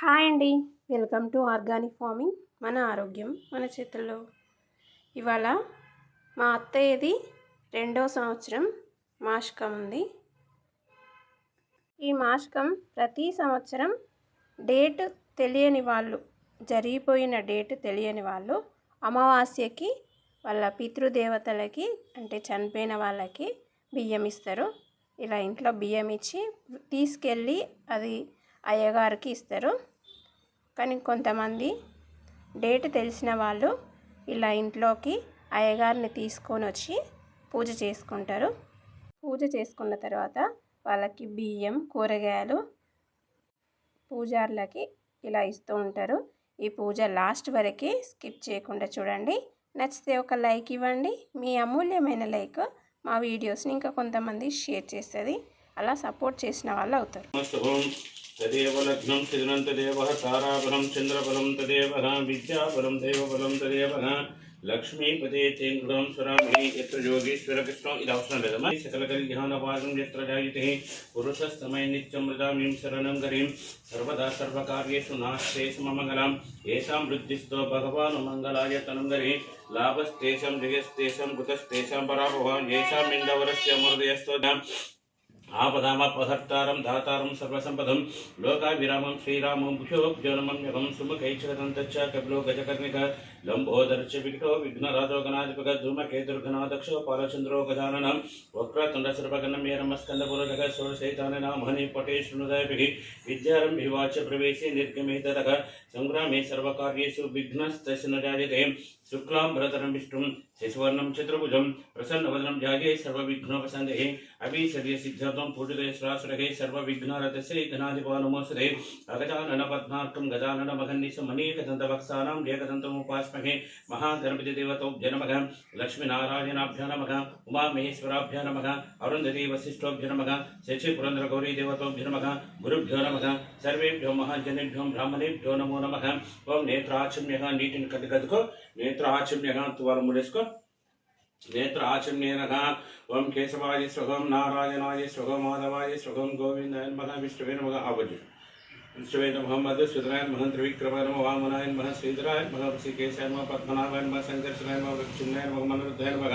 Hi అండి. Welcome to organic farming. మన ఆరోగ్యం మన చేతుల్లో. ఇవాళ మా అత్తయ్యది 2వ సంవత్సరం మాషకం ఉంది. ఈ మాషకం ప్రతి సంవత్సరం డేట్ తెలియని వాళ్ళు, జరిగిపోయిన డేట్ తెలియని వాళ్ళు అమావాస్యకి వాళ్ళ పితృదేవతలకి అంటే చనిపోయిన వాళ్ళకి బియ్యం ఇస్తారు. ఇలా ఇంట్లో బియ్యం ఇచ్చి తీసుకెళ్ళి అది అయ్యగారికి ఇస్తారు. కానీ కొంతమంది డేట్ తెలిసిన వాళ్ళు ఇలా ఇంట్లోకి అయ్యగారిని తీసుకొని వచ్చి పూజ చేసుకుంటారు. పూజ చేసుకున్న తర్వాత వాళ్ళకి బియ్యం, కూరగాయలు పూజారులకి ఇలా ఇస్తూ ఉంటారు. ఈ పూజ లాస్ట్ వరకు స్కిప్ చేయకుండా చూడండి. నచ్చితే ఒక లైక్ ఇవ్వండి. మీ అమూల్యమైన లైక్ మా వీడియోస్ని ఇంకా కొంతమంది షేర్ చేస్తుంది. అలా సపోర్ట్ చేసిన వాళ్ళు అవుతారు. तदेव लग्नं सिद्धं तदेव ताराबलं चंद्रबलं तदेव विद्याबलं देवबलं तदेव लक्ष्मीपते चेन्द्रं स्वरामि यत्र योगेश्वर कृष्णो इदवसनं लेदम सकलकल्याणपादं यत्र जायते पुरुषस्तमय नित्यं मृदामीं शरणं गरीं सर्वदा सर्वकार्येषु नास्ते सममङ्गलं येषां वृद्धिस्तो भगवान् मङ्गलाय तनं गरी लाभस्तेषां जयस्तेषां कुतस्तेषां पराभवं येषाम् इन्दवरस्य मृदयस्तोदम् आपदामपहर्तारं दातारं सर्वसम्पदं लोकाभिरामं श्रीरामं भुजोऽभ्योनमं यगं सुमुखैश्वरदन्तश्च कपिलो गजकर्णिक लम्बोदरश्च विकटो विघ्नराजो गणाधिपक धूमकेतुर्घनादक्षो पालचन्द्रो गजाननं वक्रतुण्डसर्वगणं ये नमस्कन्दपुरजग षोडशैताननां हनि पटे शृणुदयभिः विद्यारम्भिवाच प्रवेशे निर्गमे ततः सङ्ग्रामे सर्वकार्येषु विघ्नस्तस्य न जायते शुक्लां भरतरं विष्णुं शशिवर्णं चतुर्भुजं प्रसन्नवदनं ध्याये सर्वविघ्नोपशान्तये अभिषेकसिद्धार्थं पूजिते श्रासुरगे सर्वविघ्नहरतस्य गणाधिपा नमोऽस्तुते अगजाननपद्मार्कं गजाननमहर्निशमनेकदन्तवक्सानां एकदन्तमुपास्महे महागणपतिदेवताभ्यो नमः लक्ष्मीनारायणाभ्यो नमः उमामहेश्वराभ्यो नमः अरुन्धती वसिष्ठोभ्यो नमः शशिपुरन्द्रगौरीदेवताभ्यो नमः गुरुभ्यो नमः सर्वेभ्यो महाजनेभ्यो ब्राह्मणेभ्यो नमो नमः ओं नेत्राचम्यः नीटिनि कदको नेत्राचम्यः तुवाल मुडेस्को नेत्र आचम्येनः ओं केशवाय स्वगं नारायणाय स्वगं माधवाय स्वगं गोविन्दाय नमः विष्णुवे नमः आवजु विष्णुवे नमः मधुसूदनाय नमः त्रिविक्रमाय नमः वामनाय नमः श्रीधराय नमः ऋषिकेशाय नमः पद्मनाभाय नमः संकर्षणाय नमः वृक्षिन्नाय नमः मनोरुद्धाय नमः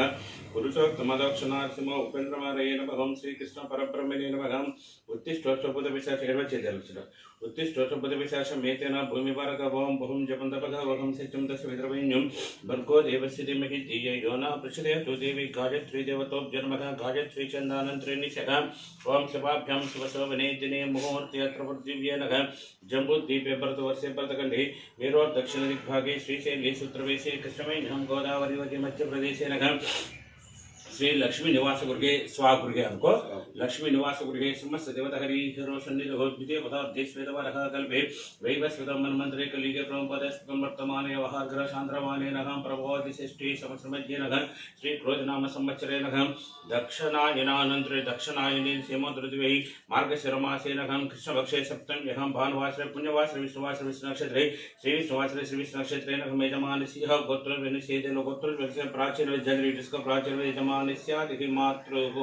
पुरुषोत्तमदक्षिणार्थिम उपेन्द्रमालये नमः श्रीकृष्ण परब्रह्मणे नमः उत्तिष्ठोत्सवबुधविशाखेर्वचेदलक्षण उत्तिष्ठोत्सवबुधविशाखमेतेन भूमिपारकभवं बहुं जपन्तपघवहं सिद्धं दशविद्रवैन्यं भर्गो देवस्य धीमहि धियो यो न प्रचोदयात् देवी गायत्री देवतोभ्यो नमः गायत्री चन्दानन्त्रिनिशः ओं शुभाभ्यां शुभशोभने दिने मुहूर्ते अत्र पृथिव्येनः जम्बूद्वीपे भरतवर्षे भरतखण्डे मेरो दक्षिणदिग्भागे श्रीशैले सूत्रवेशे कृष्णवेण्यं गोदावरीवती मध्यप्रदेशेनः श्री लक्ष्मी निवास गुरुगे स्वागुरुगे अनको लक्ष्मी निवास गुरुगे समस्त देवता हरि हरो सन्निधो द्वितीय पदार्थेश्वेदवरः कल्पे वैवस्वतं मन्मन्त्रे कलिगे प्रमपदस्पकं वर्तमाने वहाग्र शान्द्रमाने नगं प्रभोदिषष्ठी संवत्सरमध्ये नगं श्री क्रोधनाम संवत्सरे नगं दक्षिणायनानन्तरे दक्षिणायने सेमोदृतिवै मार्गशिरमासे नगं कृष्णपक्षे सप्तम्यहं भानुवासरे पुण्यवासरे विष्णुवासरे विष्णुनक्षत्रे श्री विष्णुवासरे श्री विष्णुनक्षत्रे नगं यजमानसिंह गोत्रविनिषेदेन गोत्रविनिषेदेन प्राचीन जनरीटिस्क प्राचीन यजमान निस्यादिहि मातृः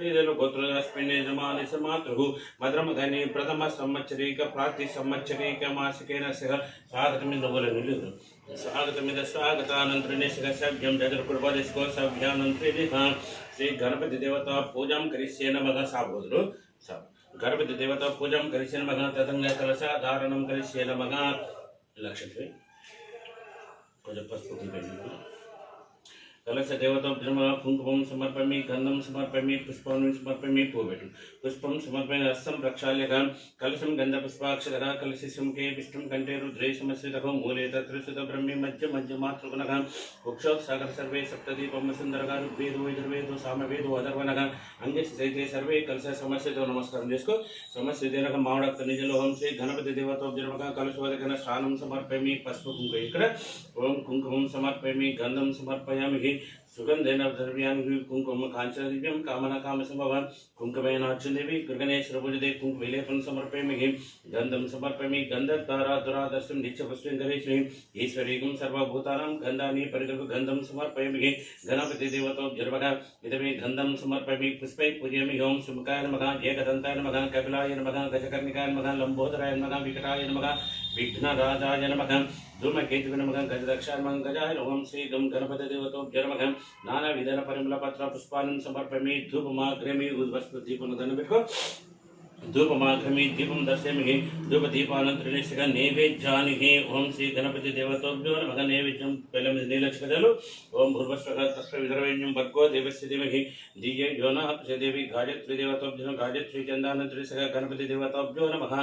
इदनु गोत्रस्मिन् यजमानस्य मातृः मद्रमधने प्रथम संवत्सरिक प्राति संवत्सरिक मासिकेन सह स्वागतमिन्दोलनिलु स्वागतमिद स्वागतानन्तरनिशः सभ्यं जगत्कुर्वदिस्को सभ्यानन्तरिनिः श्री गणपति देवता पूजां करिष्ये नमः साबोधु गणपति देवता पूजां करिष्ये नमः तदङ्ग कलश धारणं करिष्ये नमः लक्ष्मी कुछ पस्पुति कलश देवताभ्यो नमः कुंकुमं समर्पयामि गन्धं समर्पयामि पुष्पाणि समर्पयामि पूवेटु पुष्पं समर्पयामि हस्तं प्रक्षाल्य कलशं गन्धपुष्पाक्षरः कलशसुमुखे विष्णुं कण्ठे रुद्रे समस्थितः मूले तत्रिसुत ब्रह्मे मध्य मध्यमातृगुणः कुक्षौ सागर सर्वे सप्तदीपं सुन्दरः ऋग्वेदो यजुर्वेदो सामवेदो अथर्वणः अंगे सहिते सर्वे कलश समस्थितो नमस्कारं చేసుకో సమస్యదేనక మావడక్త నిజలోహం శ్రీ గణపతి దేవతాభ్యో నమః కలశోదకన స్నానం సమర్పయామి పసుపు కుంకుమ ఇక్కడ ఓం కుంకుమం సమర్పయామి గంధం సమర్పయామి सुगंधेन द्रव्याणि कुंकुम कांचन दिव्यं कामना काम संभवं कुंकुमेनार्चन देवी गगनेश्वर पूजते कुंकुमलेपन समर्पयामि गंधं समर्पयामि गंधद्वारा दुरादर्शं नित्यवस्त्वं गणेशे ईश्वरीकं सर्वभूतानां गन्धानि परिगृह गंधं समर्पयामि गणपति देवतो जर्वः इदमे गंधं समर्पयामि पुष्पै पूजयामि ओम सुमुखाय नमः एकदन्ताय नमः कपिलाय नमः गजकर्णिकाय नमः लंबोदराय नमः विकटाय नमः विघ्नराजाय नमः धूमकेतुवे नमः गजदक्षाय नमः गजाय ओम श्री गं गणपति देवतो नमः नानाविधन परिमलपत्र पुष्पान् समर्पयामि धूपमाग्रयामि उद्वस्तुदीपं गणपतिः धूपमाघ्रमी दीपं दर्शयामि धूपदीपानन्तरं नैवेद्यानि ओम श्री गणपति देवतोभ्यो नमः नैवेद्यं पहले नीलक्षकजलु ओम भूर्भुवस्सुवः तस्य वितरवेण्यं भर्गो देवस्य धीमहि धियो यो नः प्रचोदयात् गायत्री देवतोभ्यो गायत्री चन्दानन्तरं गणपति देवतोभ्यो नमः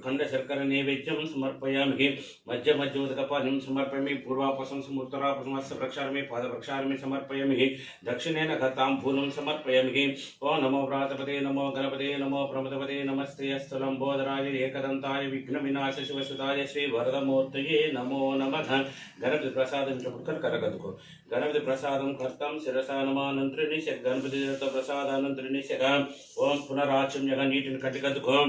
खंड शर्कर नैवेद्यं समर्पयामि मध्य मध्योदकपानं समर्पयामि पूर्वापसं उत्तरापसमस्य प्रक्षालयामि पादप्रक्षालयामि समर्पयामि दक्षिणेन गताम्बूलं समर्पयामि ओ नमो व्रातपते नमो गणपते नमो प्रमदपते नमस्ते स्थलंबोदराय एकदन्ताय विघ्नविनाश शिवसुताय श्री वरदमूर्तये नमो नमः गणपति प्रसादं करगदुको गणपति प्रसादं कर्तं शिरसा नमानन्तरं निशक गणपति प्रसादानन्तरं निशक ओम पुनराचम्यः नीटिन कटिगदुको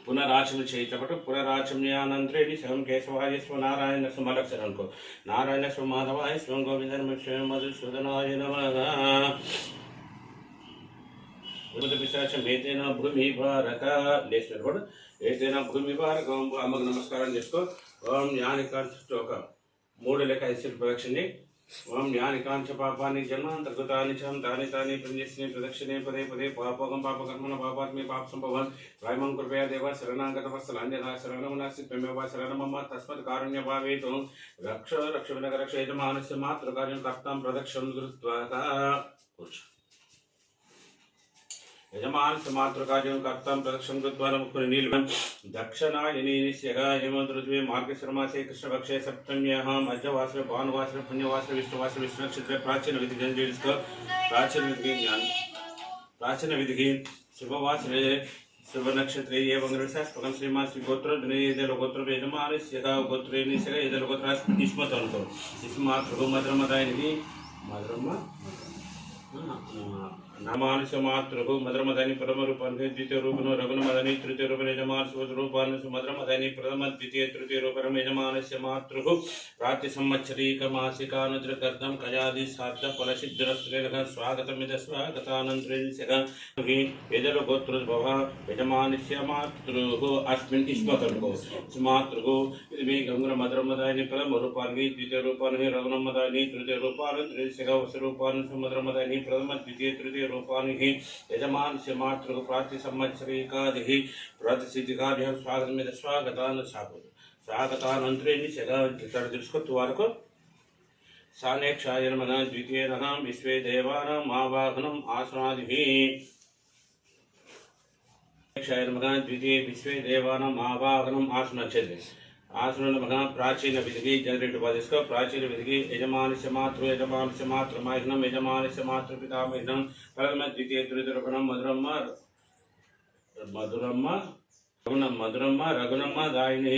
पुनराचम चेतपट पुनराचम्यानंतरे स्वयं केशवाय स्व नारायण समलक्षण को नारायण स्व माधवाय स्वयं गोविंद स्वयं मधुसूदनाय नमः मेतेन भूमि भारक ఏదైనా భూమి భారక అమ్మకు నమస్కారం చేసుకో ఓం జ్ఞానికాంచ ఒక 3 లెక్క ఐశ్వర్య ప్రదక్షిణి ఓం జ్ఞానికాంచ పాపాని జన్మాంతర్గతాని చం తాని తాని పుణ్యస్ని ప్రదక్షిణే పదే పదే పాపకం పాపకర్మణ పాపాత్మి పాప సంభవం రాయమం కృపయా దేవ శరణాగత వత్సలాంజనా శరణమునాసి త్వమేవ శరణమమ్మ తస్మత్ కారుణ్య భావేతు రక్ష రక్ష వినక రక్ష యజమానస్య మాతృకార్యం కర్తాం ప్రదక్షిణం కృత్వా కూర్చో यजमान समात्रकार्यं कर्तां प्रदक्षिणं कृत्वा मुखं नीलवं दक्षिणायने निस्यगा हेमन्तऋतुवे मार्गशीर्षमासे कृष्णपक्षे सप्तम्याः मध्यवासरे भानुवासरे पुण्यवासरे विष्णुवासरे विष्णुनक्षत्रे प्राचीन विधि जन्मदिवस प्राचीन विधि ज्ञान प्राचीन विधि शुभवासरे शुभ नक्षत्रे एवं ग्रहशास्त्रकं श्रीमान श्री गोत्र दिनेदल गोत्र यजमानस्यगा गोत्रे निस्यगा यदल गोत्र स्मृतन्तो स्मात्रगो मधुरमदायिनी मधुरम नामानुष मातृ मधुरमदानी प्रथम रूपाన్ని द्वितीय रूपनो रघुनमदानी तृतीय रूपने यजमान स्वरूपाన్ని मधुरमदानी प्रथम द्वितीय तृतीय रूपरम यजमानस्य मातृ प्राति संवत्सरीक मासिकानुद्रकर्दम कजादि साध्य फलसिद्धिरस्त्रेण स्वागतमिद स्वागतानन्तरेण यजल गोत्रोद्भव यजमानस्य मातृ अस्मिन् स्मतर्को मातृ इदमे गंगर मधुरमदानी प्रथम रूपाన్ని द्वितीय रूपाన్ని रघुनमदानी तृतीय रूपानन्तरेण वसरूपाన్ని मधुरमदानी प्रथम द्वितीय तृतीय रूपानि यजमान से मातृ प्राति संवत्सरीकादिः प्रतिसिद्धिकार्यः स्वागतमिद स्वागतान् स्वागतानन्तरेण दृष्कत्वारको सानेक्षाय नमः द्वितीय नमः विश्वे देवानाम् आवाहनम् आसनादिभिः सानेक्षाय नमः द्वितीय विश्वे देवानाम् आवाहनम् आसनच्छेदे आसनं नमः प्राचीन विधि जनरेट उपादेश का प्राचीन विधि यजमानस्य मातृ माहिनं यजमानस्य मातृ पितामहिनं प्रथम द्वितीय तृतीय रूपणं मधुरम्म रघुनम्म दायिनी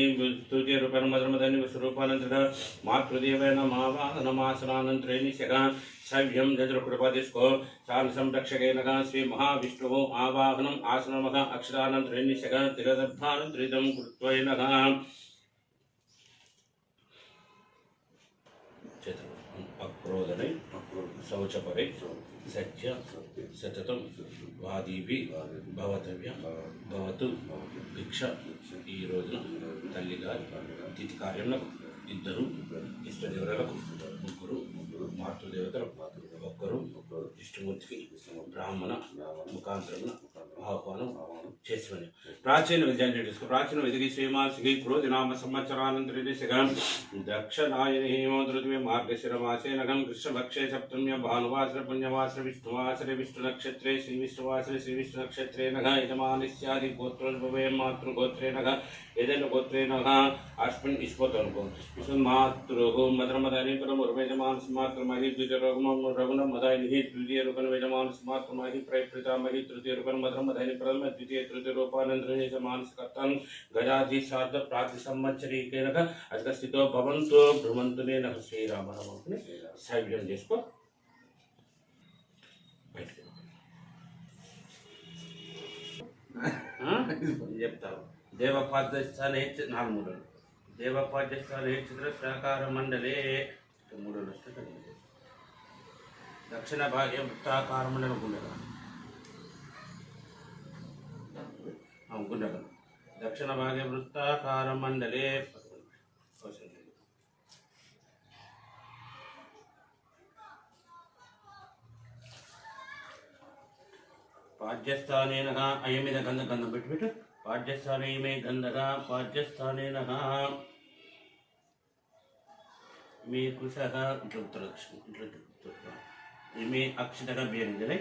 तृतीय रूपणं मधुरमदानी स्वरूपानन्तरं मातृदेवेन आवाहनमासनानन्तरेण शगा सव्यं जज्रकृपादेश को साल संरक्षकेन श्री महाविष्णुः आवाहनम् आसनमः अक्षरानन्तरेण शगा तिरदर्भानन्तरितं कृत्वेन अक्रोधने शौचपरे सत्य सततं वादीभि भवतव्य भवतु भिक्ष ఈ రోజున తల్లిగారి తిథి కార్యములకు ఇద్దరు ఇష్టదేవతలకు ముగ్గురు మాతృదేవతలకు ఒక్కరు ఇష్టమూర్తికి బ్రాహ్మణ ముఖాంతరమున ఆహ్వానం చేసివని ప్రాచీన ప్రాచీన విధికి శ్రీమాసికి క్రోధినామ సంవత్సరానంతరం దక్షిణాయని హేమోదృతివే మార్గశిరమాసే నగం కృష్ణపక్షే సప్తమ్య భానువాసర పుణ్యవాసర విష్ణువాసరే విష్ణు నక్షత్రే శ్రీ విష్ణువాసరే శ్రీ విష్ణు నక్షత్రే నగ యజమానస్యాది గోత్రోద్భవే మాతృగోత్రే నగ ఏదైన గోత్రే నగ అస్మిన్ ఇష్పోతనుకో విష్ణు మాతృ మధురమదాని పరమ యజమాన मातृमहि द्वितीय रघुन मदायिनी तृतीय रूपन वेजमानस मातृमहि प्रयप्रितामहि तृतीय रूपन मधुर मदायिनी प्रथम द्वितीय तृतीय रूपानंदने समानस कर्तन गजाधि सार्ध प्राति संवत्सरी केनक अगस्थितो भवन्तो भ्रमन्तु नेनः श्रीराम रामने सैव्యం చేసుకో చెప్తావు దేవపాద్యస్థానే 4 మూడలు దేవపాద్యస్థానే చిత్రప్రాకార మండలే 3 దక్షిణ భాగే వృత్తాకార మండలం గుండగం దక్షిణ భాగే వృత్తాకార మండలే पाठ्यस्थानेन अयमिद गंध गंध बिट पाठ्यस्थाने में गंधगा पाठ्यस्थानेन मे कुशः इमे अक्षतः व्यंजने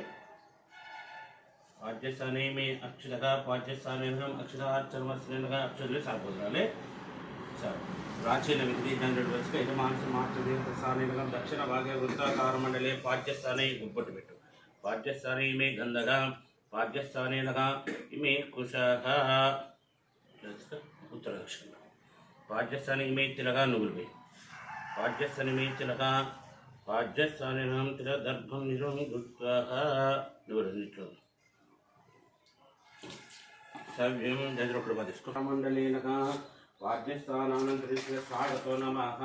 पाठ्यस्थाने में अक्षतः पाठ्यस्थानेन अक्षराचर्मस्नेन अक्षरे साबोधाले प्राचीन विधि जनरल वर्ष के मानस मात्र स्थानेन दक्षिण भागे वृत्ताकार मंडले पाठ्यस्थाने गुब्बट बिट पाठ्यस्थाने में गंधगा पाठ्यस्थाने इमे कुशः उत्तर दक्षिण पाठ्यस्थाने इमे तिलगा नुगुल पाठ्यस्थाने में तिलगा पाठ्यस्थाने तिल दर्भं निरं गुप्तः नुगुल निट्लो सव्यं जजरोपदिस्को मंडलेन पाठ्यस्थानानंतरस्य स्वागतो नमः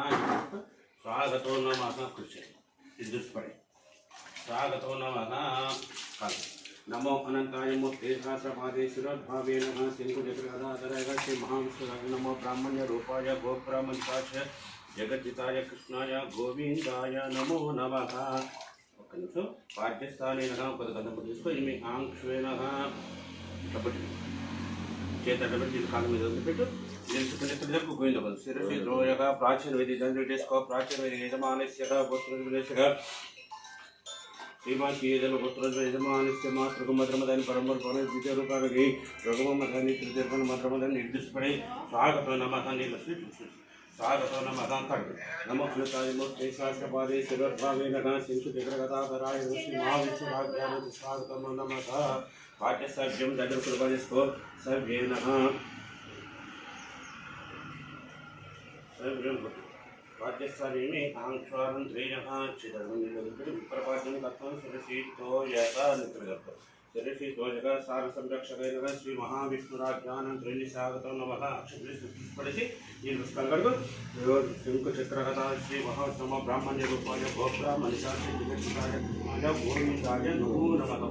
कृष्ण इदुस्परे स्वागतो नमः नमो अनंताय मूर्ते सहस्रपादेश्वर भावेन सिंहचक्रगदाधराय श्री महाविष्णुराय नमो ब्राह्मण्य रूपाय गोब्राह्मणिकाय जगज्जिताय कृष्णाय गोविंदाय नमो नमः पाठ्यस्थानेन पदकथं इमे आंक्षेण చేతబెట్టి కాళ్ళ మీద పెట్టు నిలుచుకునేందుకు గోవిందబల్ శిరసి ద్రోయగా ప్రాచీన విధి దండేసుకో ప్రాచీన విధి యజమానస్యగా గోత్రవిలేశగా శ్రీమాశీయజల గోత్రయజమానస్య మాతృకు మధురమదాని పరమపరమ ద్వితీయ రూపాలకి రఘుమదాని తృతీయ మధురమదాని నిర్దిష్టపడి స్వాగతో నమః నీలశ్రీ స్వాగతో నమః కడు నమో అనంతాయ మూర్తే సహస్రపాదేశ్వర భావేన సింధు చక్రగదాధరాయ శ్రీ మహావిష్ణురాజ్ఞాన స్వాగతం నమః पाठ्यस्थाभ्यं दडुकृपदिस्को सव्येन सव्यं पाठ्यस्थाने में आंक्षारंत्रेणः चिदर्मनिलविप्रपाठं कर्तुं शिरसितो यथा नित्रगतो शिरसितो जगः सार संरक्षकेन श्री महाविष्णुराज्ञानंत्रेणि स्वागतं नमः अक्षरस्पदिति ये पुस्तकगळु शंकुचक्रगता श्री महासम ब्राह्मण्य रूपाय गोब्राह्मणिकाय जगत्काय कृष्णाय गोविंदाय नमो नमः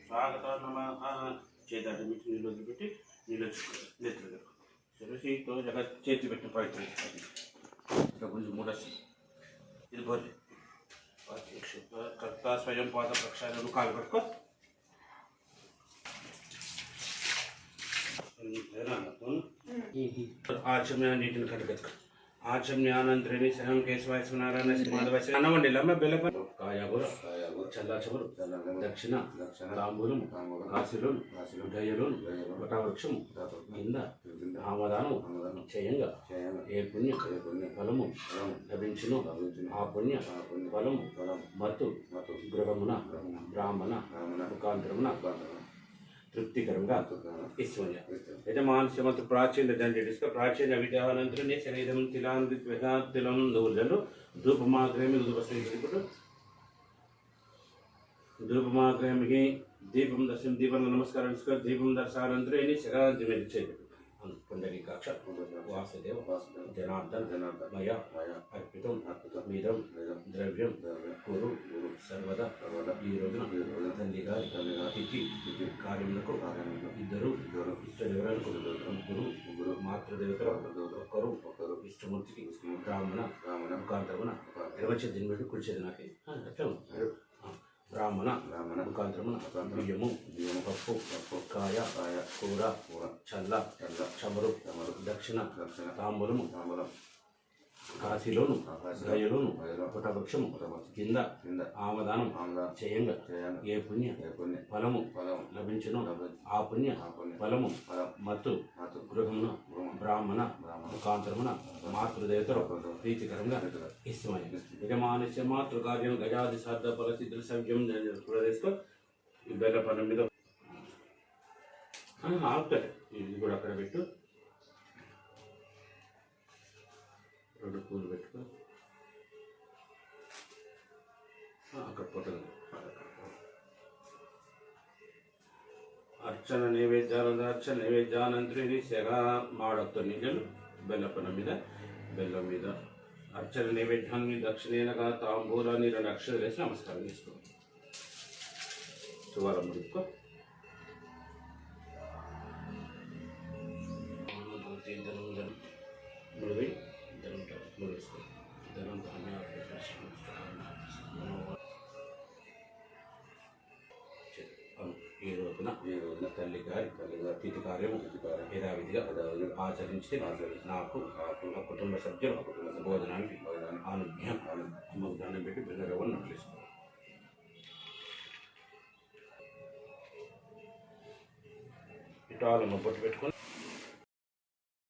स्वागत नमः చేత మిట్టి నీళ్ళు పెట్టి నీళ్ళు నెత్తులు శిరసితో జగత్ చేతి పెట్టి పవిత్ర కొంచెం మూడసి ఇది బోర్లి కర్త స్వయం పాద ప్రక్షాళన కాలు పట్టుకో ఆచమ్య నీటిని కట్టుకో आचम्यानंतरेणी सहम केशवाय नारायण माधवाय अनवंडी लम्ब बेल कायागुर चंदाचमुर दक्षिण तांबूलम काशिलोन गयलोन वटवृक्षम కింద ఆమదానం చేయంగా ఏ పుణ్య ఫలము లభించును ఆ పుణ్య ఫలము మత్తు గృహమున బ్రాహ్మణ ముఖాంతరమున तृप्तिकरंगा ईश्वर्य यजमानस्य ಮತ್ತು ಪ್ರಾಚೀನ ದಂಡಿಸ್ಕ ಪ್ರಾಚೀನ ವಿದ್ಯಾನಂತರನೇ ಶರೀರಂ ತಿಲಾಂದಿತ್ ತಿಲಂ ನೂಲಲು ಧೂಪಮಾಗ್ರಹಮಿ ಧೂಪಸ್ವೀಕರಿಸಿಬಿಟ್ಟು ಧೂಪಮಾಗ್ರಹಮಿಗೆ ದೀಪಂ ದರ್ಶನ ದೀಪನ ನಮಸ್ಕಾರ ದೀಪಂ ದರ್ಶನಾನಂತರ ಏನಿ ಶರಾಂತಿ ಮೇಲೆ చేయబెట్టు पुंडरीकाक्ष वासुदेव जनार्दन मया अर्पितं मीदं द्रव्यं कुरु सर्वदा ఈ రోజున తండ్రి గారి తిథి కార్యములకు ఇద్దరు ఇష్టదేవతలకు ముగ్గురు మాతృదేవతలు ఒకరు ఇష్టమూర్తికి బ్రాహ్మణ ముఖాంతరమున నిర్వచనం పెట్టి కుడిచేది నాకే బ్రాహ్మణ ముఖాంతరమున బియ్యము పప్పు కాయ కూర చల్ల చమురు దక్షిణ తాంబూలము కాశీలోను గయలోను వటవృక్షము కింద ఆమదానం చేయంగా ఏ పుణ్య ఫలము లభించును ఆ పుణ్య ఫలము మత్తు గృహమున బ్రాహ్మణ ముఖాంతరమున మాతృదేవతలు ప్రీతికరంగా ఇష్టమైన యజమానస్య మాతృకార్యం గజాది సార్థ ఫలసిద్ధుల సవ్యం వేసుకో ఈ బెల్ల పన్ను మీద ఆపుతారు. ఇది కూడా అక్కడ పెట్టు, 2 పూలు పెట్టుకో, అక్కడ పొట్టలు అర్చన నైవేద్యానంతరి సెగా మాడొక్క నీళ్ళు బెల్లపన మీద బెల్లం మీద అర్చన నైవేద్యాన్ని దక్షిణేనగా తాంబూలాన్ని 2 అక్షరాలు వేసి నమస్కారం చేసుకో. తువారం ముడుక్కో, ముడివి ముడివేసుకో. ఈ రోజున తల్లి గారి తిథి కార్యము యథావిధిగా ఆచరించి నాకు నా కుటుంబ సభ్యులు భోజనానికి ఆనుజ్ఞ దండం పెట్టి బిల్లరవ్వ నట్లేసుకో. ఇటాలమ్మ బొట్టు పెట్టుకొని